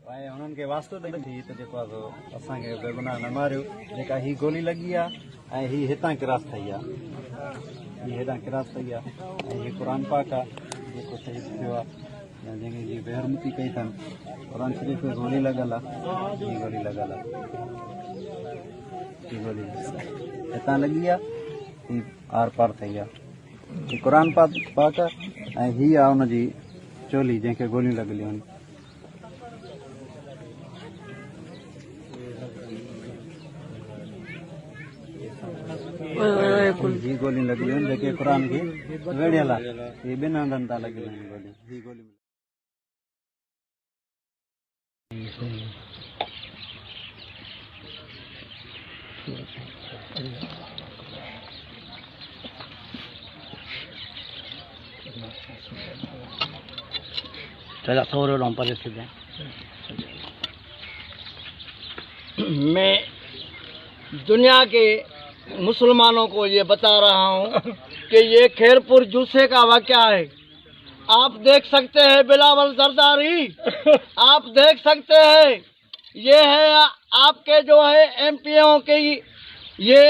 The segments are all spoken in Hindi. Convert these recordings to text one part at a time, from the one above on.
ऐं उन्हनि खे वास्तो ॾेई थी त जेको आहे असांखे बेगुनाह न मारियो। जेका ही गोली लॻी आहे ऐं ही हितां क्रॉस थी आहे, ही हेॾां क्रॉस थी आहे ऐं ही क़ुर पाक आहे जेको शहीद थियो आहे या जंहिंखे जी बेहरमती कई अथनि। क़ुर शरीफ़ में गोली लॻल आहे, ही गोली लॻल आहे, ही गोली हितां लॻी आहे, ही आर पार थी आहे। ही क़ुर पाक ऐं ही आहे हुनजी चोली जंहिंखे गोलियूं लॻलियूं आहिनि। ही गोलियूं लॻियूं आहिनि जेके क़ुर खे वेड़ियल आहे। ही ॿिनि हंधनि तां लॻियूं आहिनि गोलियूं। ही गोलियूं मैं दुनिया के मुसलमानों को ये बता रहा हूँ कि ये खैरपुर जूसे का वाक़या है। आप देख सकते हैं बिलावल जरदारी, आप देख सकते हैं ये है आपके जो है एमपीओ की ये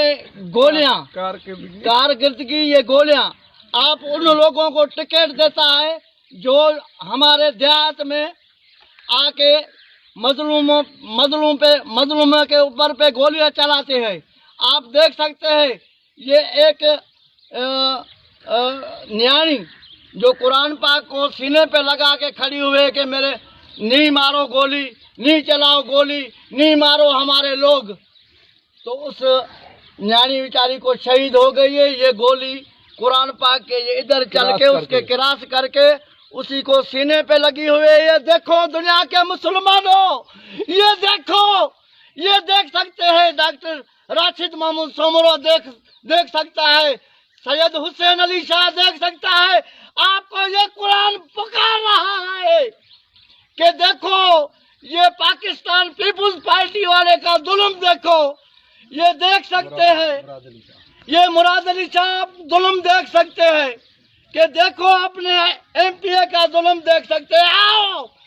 गोलियां, कारकर्दगी ये गोलियां। आप उन लोगों को टिकट देता है जो हमारे देहात में आके मजलूमों के ऊपर पे गोलियां चलाते हैं। आप देख सकते हैं ये एक न्याणी जो कुरान पाक को सीने पे लगा के खड़ी हुई है कि मेरे नहीं मारो गोली, नहीं चलाओ गोली, नहीं मारो हमारे लोग। तो उस न्याणी बेचारी को शहीद हो गई है। ये गोली कुरान पाक के ये इधर चल के उसके क्रॉस करके उसी को सीने पे लगी हुई है। ये देखो दुनिया के मुसलमानों, ये देखो, ये देख सकते हैं डॉक्टर राशिद महमूद सोमरो देख सकता है, सैयद हुसैन अली शाह देख सकता है। आपको ये कुरान पुकार रहा है कि देखो ये पाकिस्तान पीपुल्स पार्टी वाले का जुल्म देखो। ये देख सकते हैं, ये मुराद अली शाह जुल्म देख सकते हैं कि देखो अपने एमपीए का जुल्म देख सकते हैं।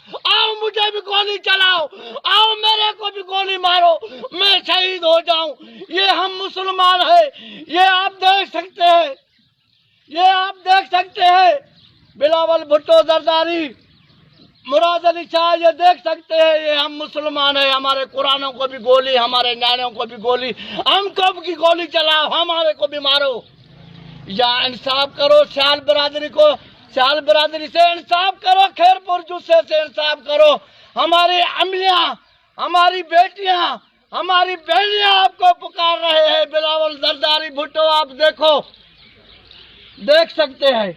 आओ मुझे भी गोली चलाओ, आओ मेरे को भी गोली मारो, मैं शहीद हो जाऊं। ये हम मुसलमान हैं, ये आप देख सकते हैं, ये आप देख सकते हैं। बिलावल भुट्टो जरदारी, मुराद अली शाह, ये देख सकते हैं ये हम मुसलमान हैं। हमारे कुरानों को भी गोली, हमारे न्याणियों को भी गोली, हमको भी गोली चलाओ, हमारे को भी मारो। या इंसाफ करो शाल बिरादरी को, शाल बिरादरी से इंसाफ करो, खैरपुर जूसे से इंसाफ करो। हमारी अम्मियाँ, हमारी बेटियाँ, हमारी बहनियाँ आपको पुकार रहे हैं। बिलावल जरदारी भुट्टो आप देखो, देख सकते हैं।